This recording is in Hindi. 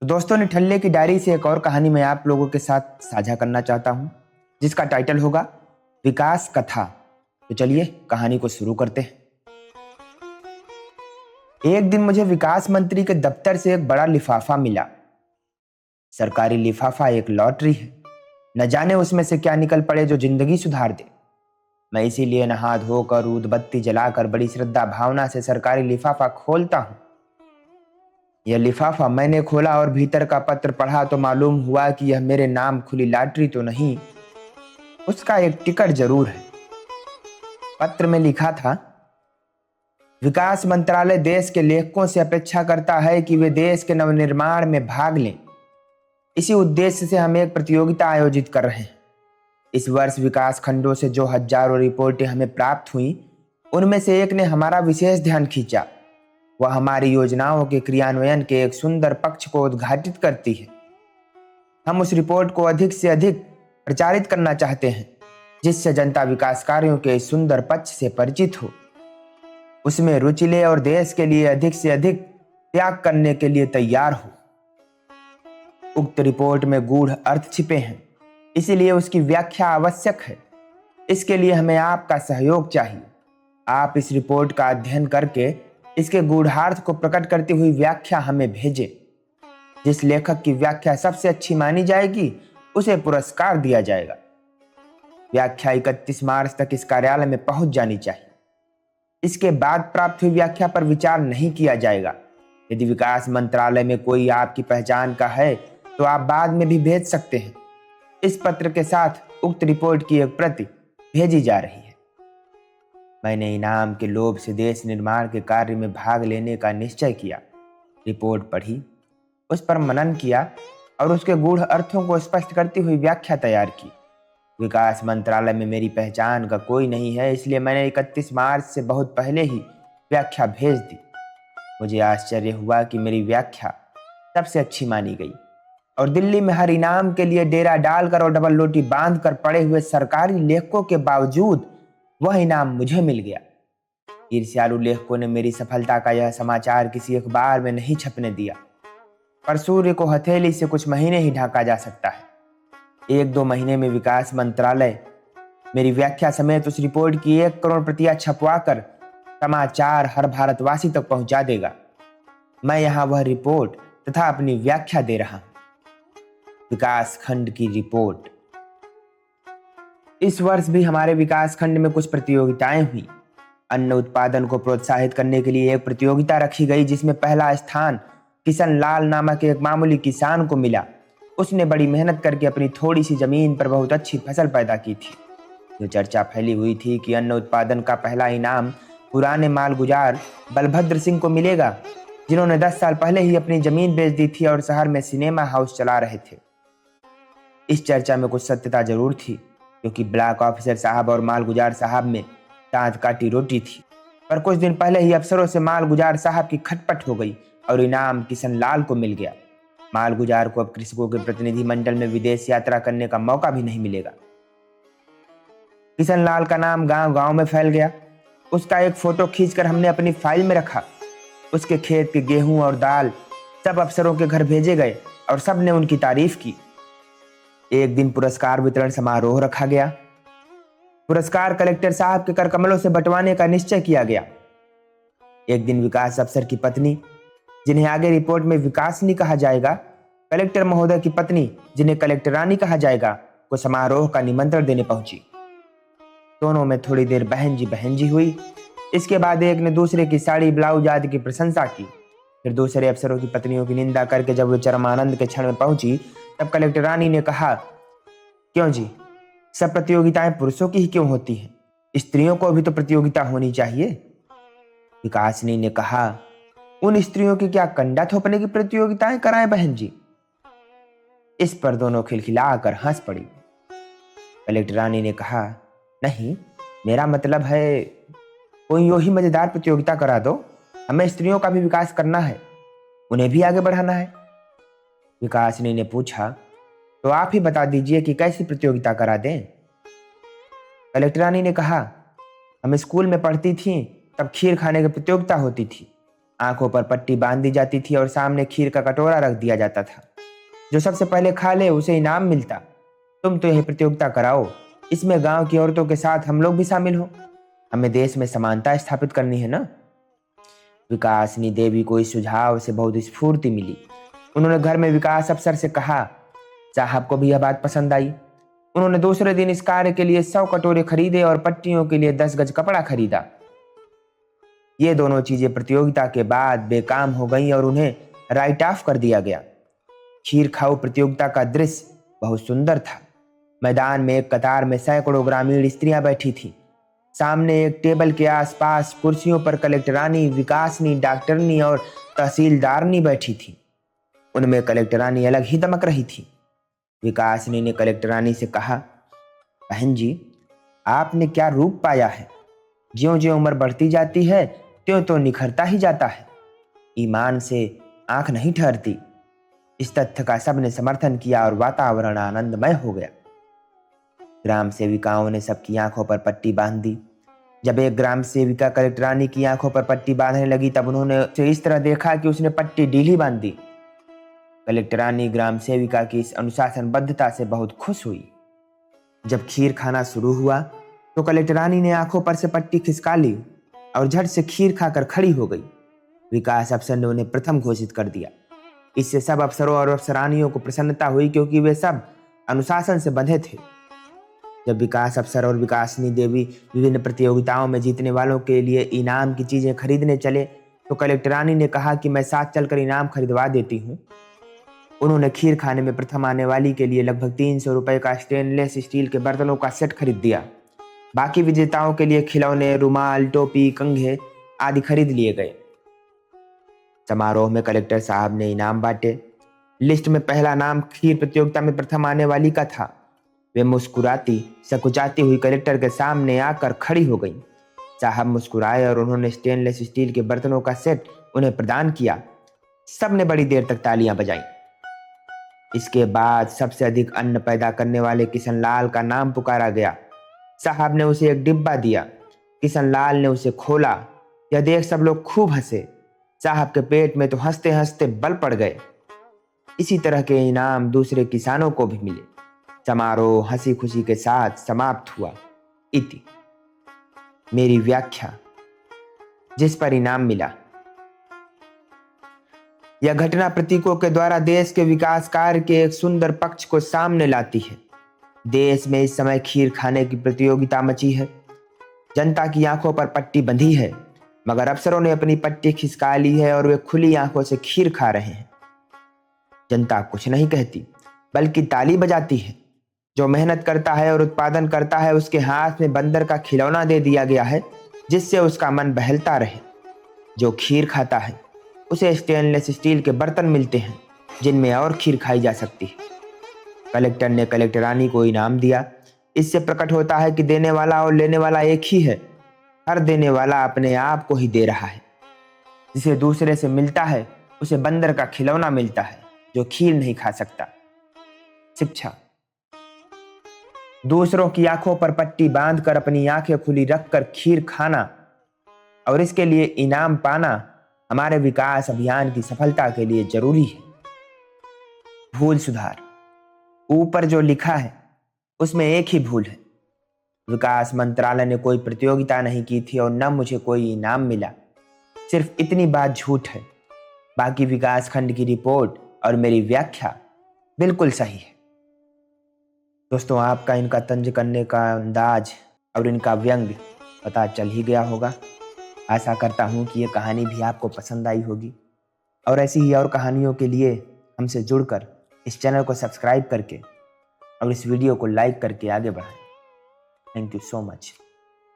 तो दोस्तों निठल्ले की डायरी से एक और कहानी मैं आप लोगों के साथ साझा करना चाहता हूं, जिसका टाइटल होगा विकास कथा। तो चलिए कहानी को शुरू करते हैं। एक दिन मुझे विकास मंत्री के दफ्तर से एक बड़ा लिफाफा मिला। सरकारी लिफाफा एक लॉटरी है, न जाने उसमें से क्या निकल पड़े जो जिंदगी सुधार दे। मैं इसीलिए नहा धोकर ऊदबत्ती जलाकर बड़ी श्रद्धा भावना से सरकारी लिफाफा खोलता हूँ। यह लिफाफा मैंने खोला और भीतर का पत्र पढ़ा तो मालूम हुआ कि यह मेरे नाम खुली लॉटरी तो नहीं, उसका एक टिकट जरूर है। पत्र में लिखा था, विकास मंत्रालय देश के लेखकों से अपेक्षा करता है कि वे देश के नवनिर्माण में भाग लें। इसी उद्देश्य से हम एक प्रतियोगिता आयोजित कर रहे हैं। इस वर्ष विकास खंडों से जो हजारों रिपोर्टें हमें प्राप्त हुई, उनमें से एक ने हमारा विशेष ध्यान खींचा। वह हमारी योजनाओं के क्रियान्वयन के एक सुंदर पक्ष को उद्घाटित करती है। हम उस रिपोर्ट को अधिक से अधिक प्रचारित करना चाहते हैं, जिससे जनता विकास कार्यों के इस सुंदर पक्ष से परिचित हो, उसमें रुचि ले और देश के लिए अधिक से अधिक त्याग करने के लिए तैयार हो। उक्त रिपोर्ट में गूढ़ अर्थ छिपे हैं, इसीलिए उसकी व्याख्या आवश्यक है। इसके लिए हमें आपका सहयोग चाहिए। आप इस रिपोर्ट का अध्ययन करके इसके गूढ़ार्थ को प्रकट करती हुई व्याख्या हमें भेजें। जिस लेखक की व्याख्या सबसे अच्छी मानी जाएगी, उसे पुरस्कार दिया जाएगा। व्याख्या 31 मार्च तक इस कार्यालय में पहुंच जानी चाहिए। इसके बाद प्राप्त हुई व्याख्या पर विचार नहीं किया जाएगा। यदि विकास मंत्रालय में कोई आपकी पहचान का है तो आप बाद में भी भेज सकते हैं। इस पत्र के साथ उक्त रिपोर्ट की एक प्रति भेजी जा रही है। मैंने इनाम के लोभ से देश निर्माण के कार्य में भाग लेने का निश्चय किया। रिपोर्ट पढ़ी, उस पर मनन किया और उसके गूढ़ अर्थों को स्पष्ट करती हुई व्याख्या तैयार की। विकास मंत्रालय में मेरी पहचान का कोई नहीं है, इसलिए मैंने 31 मार्च से बहुत पहले ही व्याख्या भेज दी। मुझे आश्चर्य हुआ कि मेरी व्याख्या सबसे अच्छी मानी गई और दिल्ली में हर इनाम के लिए डेरा डालकर और डबल रोटी बांधकर पड़े हुए सरकारी लेखकों के बावजूद वह इनाम मुझे मिल गया। ईर्ष्यालु लेखकों ने मेरी सफलता का यह समाचार किसी अखबार में नहीं छपने दिया, पर सूर्य को हथेली से कुछ महीने ही ढाका जा सकता है। 1-2 महीने में विकास मंत्रालय मेरी व्याख्या समेत उस रिपोर्ट की 1 करोड़ प्रतियां छपवाकर समाचार हर भारतवासी तक पहुंचा देगा। मैं यहाँ वह रिपोर्ट तथा अपनी व्याख्या दे रहा हूं। विकास खंड की रिपोर्ट। इस वर्ष भी हमारे विकास खंड में कुछ प्रतियोगिताएं हुई। अन्न उत्पादन को प्रोत्साहित करने के लिए एक प्रतियोगिता रखी गई, जिसमें पहला स्थान किशन लाल नामक एक मामूली किसान को मिला। उसने बड़ी मेहनत करके अपनी थोड़ी सी जमीन पर बहुत अच्छी फसल पैदा की थी। जो चर्चा फैली हुई थी कि अन्न उत्पादन का पहला इनाम पुराने मालगुजार बलभद्र सिंह को मिलेगा, जिन्होंने 10 साल पहले ही अपनी जमीन बेच दी थी और शहर में सिनेमा हाउस चला रहे थे। इस चर्चा में कुछ सत्यता जरूर थी, क्योंकि ब्लॉक ऑफिसर साहब और मालगुजार साहब में दांत काटी रोटी थी। पर कुछ दिन पहले ही अफसरों से मालगुजार साहब की खटपट हो गई और इनाम किशन लाल को मिल गया। मालगुजार को अब कृषकों के प्रतिनिधि मंडल में विदेश यात्रा करने का मौका भी नहीं मिलेगा। किशन लाल का नाम गांव गांव में फैल गया। उसका एक फोटो खींचकर हमने अपनी फाइल में रखा। उसके खेत के गेहूं और दाल सब अफसरों के घर भेजे गए और सब ने उनकी तारीफ की। एक दिन पुरस्कार वितरण समारोह रखा गया। पुरस्कार कलेक्टर साहब के करकमलों से बंटवाने का निश्चय किया गया। एक दिन विकास अफसर की पत्नी, जिन्हें आगे रिपोर्ट में विकासनी कहा जाएगा, कलेक्टर महोदय की पत्नी, जिन्हें कलेक्टर रानी कहा जाएगा, को समारोह का निमंत्रण देने पहुंची। दोनों में थोड़ी देर बहन जी हुई। इसके बाद एक ने दूसरे की साड़ी ब्लाउज आदि की प्रशंसा की। फिर दूसरे अफसरों की पत्नियों की निंदा करके जब वे चरमानंद के क्षण में पहुंची, तब कलेक्टर रानी ने कहा, क्यों जी, सब प्रतियोगिताएं पुरुषों की ही क्यों होती हैं? स्त्रियों को भी तो प्रतियोगिता होनी चाहिए। विकासनी ने कहा, उन स्त्रियों की क्या कंडा थोपने की प्रतियोगिताएं कराएं बहन जी? इस पर दोनों खिलखिलाकर हंस पड़ी। कलेक्टर रानी ने कहा, नहीं, मेरा मतलब है कोई यूं ही मजेदार प्रतियोगिता करा दो। हमें स्त्रियों का भी विकास करना है, उन्हें भी आगे बढ़ाना है। विकासनी ने पूछा, तो आप ही बता दीजिए कि कैसी प्रतियोगिता करा दें? कलेक्टर रानी ने कहा, हम स्कूल में पढ़ती थीं, तब खीर खाने की प्रतियोगिता होती थी। आंखों पर पट्टी बांध दी जाती थी और सामने खीर का कटोरा रख दिया जाता था। जो सबसे पहले खा ले उसे इनाम मिलता। तुम तो यह प्रतियोगिता कराओ, इसमें गांव की औरतों के साथ हम लोग भी शामिल हो। हमें देश में समानता स्थापित करनी है ना। विकासनी देवी को इस सुझाव से बहुत स्फूर्ति मिली। उन्होंने घर में विकास अफसर से कहा। साहब को भी यह बात पसंद आई। उन्होंने दूसरे दिन इस कार्य के लिए 100 कटोरे खरीदे और पट्टियों के लिए 10 गज कपड़ा खरीदा। ये दोनों चीजें प्रतियोगिता के बाद बेकाम हो गईं और उन्हें राइट ऑफ कर दिया गया। खीर खाओ प्रतियोगिता का दृश्य बहुत सुंदर था। मैदान में एक कतार में सैकड़ों ग्रामीण स्त्रियां बैठी थीं। सामने एक टेबल के आसपास कुर्सियों पर कलेक्टरानी, विकासनी, डॉक्टरनी और तहसीलदारनी बैठी थी। उनमें कलेक्टरानी अलग ही दमक रही थी। विकासनी ने कलेक्टरानी से कहा, बहन जी, आपने क्या रूप पाया है। ज्यों ज्यों उम्र बढ़ती जाती है त्यों तो निखरता ही जाता है। ईमान से आंख नहीं ठहरती। इस तथ्य का सबने समर्थन किया और वातावरण आनंदमय हो गया। ग्राम सेविकाओं ने सबकी आंखों पर पट्टी बांध दी। जब एक ग्राम सेविका कलेक्टरानी की आंखों पर पट्टी बांधने लगी तब उन्होंने उसे इस तरह देखा कि उसने पट्टी ढीली बांध दी। कलेक्टरानी ग्राम सेविका की इस अनुशासनबद्धता से बहुत खुश हुई। जब खीर खाना शुरू हुआ तो कलेक्टरानी ने आंखों पर से पट्टी खिसका ली और झट से खीर खाकर खड़ी हो गई। विकास अफसर ने उन्हें प्रथम घोषित कर दिया। इससे सब अफसरों और अफसरानियों को प्रसन्नता हुई क्योंकि वे सब अनुशासन से बंधे थे। जब विकास अफसर और विकासनी देवी विभिन्न प्रतियोगिताओं में जीतने वालों के लिए इनाम की चीजें खरीदने चले तो कलेक्टरानी ने कहा कि मैं साथ चलकर इनाम खरीदवा देती हूँ। उन्होंने खीर खाने में प्रथम आने वाली के लिए लगभग 300 रुपए का स्टेनलेस स्टील के बर्तनों का सेट खरीद दिया। बाकी विजेताओं के लिए खिलौने, रुमाल, टोपी, कंघे आदि खरीद लिए गए। समारोह में कलेक्टर साहब ने इनाम बांटे। लिस्ट में पहला नाम खीर प्रतियोगिता में प्रथम आने वाली का था। वे मुस्कुराती सकुचाती हुई कलेक्टर के सामने आकर खड़ी हो गई। साहब मुस्कुराए और उन्होंने स्टेनलेस स्टील के बर्तनों का सेट उन्हें प्रदान किया। सबने बड़ी देर तक तालियां बजाईं। इसके बाद सबसे अधिक अन्न पैदा करने वाले किशनलाल का नाम पुकारा गया। साहब ने उसे एक डिब्बा दिया। किशनलाल ने उसे खोला। यह देख सब लोग खूब हंसे। साहब के पेट में तो हंसते हंसते बल पड़ गए। इसी तरह के इनाम दूसरे किसानों को भी मिले। समारोह हंसी खुशी के साथ समाप्त हुआ। इति मेरी व्याख्या जिस पर इनाम मिला। यह घटना प्रतीकों के द्वारा देश के विकास कार्य के एक सुंदर पक्ष को सामने लाती है। देश में इस समय खीर खाने की प्रतियोगिता मची है। जनता की आंखों पर पट्टी बंधी है, मगर अफसरों ने अपनी पट्टी खिसका ली है और वे खुली आंखों से खीर खा रहे हैं। जनता कुछ नहीं कहती बल्कि ताली बजाती है। जो मेहनत करता है और उत्पादन करता है उसके हाथ में बंदर का खिलौना दे दिया गया है जिससे उसका मन बहलता रहे। जो खीर खाता है उसे स्टेनलेस स्टील के बर्तन मिलते हैं जिनमें और खीर खाई जा सकती है। कलेक्टर ने कलेक्टरानी को इनाम दिया। इससे प्रकट होता है कि देने वाला और लेने वाला एक ही है। हर देने वाला अपने आप को ही दे रहा है। जिसे दूसरे से मिलता है उसे बंदर का खिलौना मिलता है जो खीर नहीं खा सकता। शिक्षा। दूसरों की आंखों पर पट्टी बांधकर अपनी आंखें खुली रखकर खीर खाना और इसके लिए इनाम पाना हमारे विकास अभियान की सफलता के लिए जरूरी है। भूल सुधार। ऊपर जो लिखा है उसमें एक ही भूल है। विकास मंत्रालय ने कोई प्रतियोगिता नहीं की थी और न मुझे कोई इनाम मिला। सिर्फ इतनी बात झूठ है। बाकी विकास खंड की रिपोर्ट और मेरी व्याख्या बिल्कुल सही है। दोस्तों, आपका इनका तंज करने का अंदाज और इनका व्यंग पता चल ही गया होगा। आशा करता हूँ कि ये कहानी भी आपको पसंद आई होगी और ऐसी ही और कहानियों के लिए हमसे जुड़कर इस चैनल को सब्सक्राइब करके और इस वीडियो को लाइक करके आगे बढ़ाएं। Thank you so much.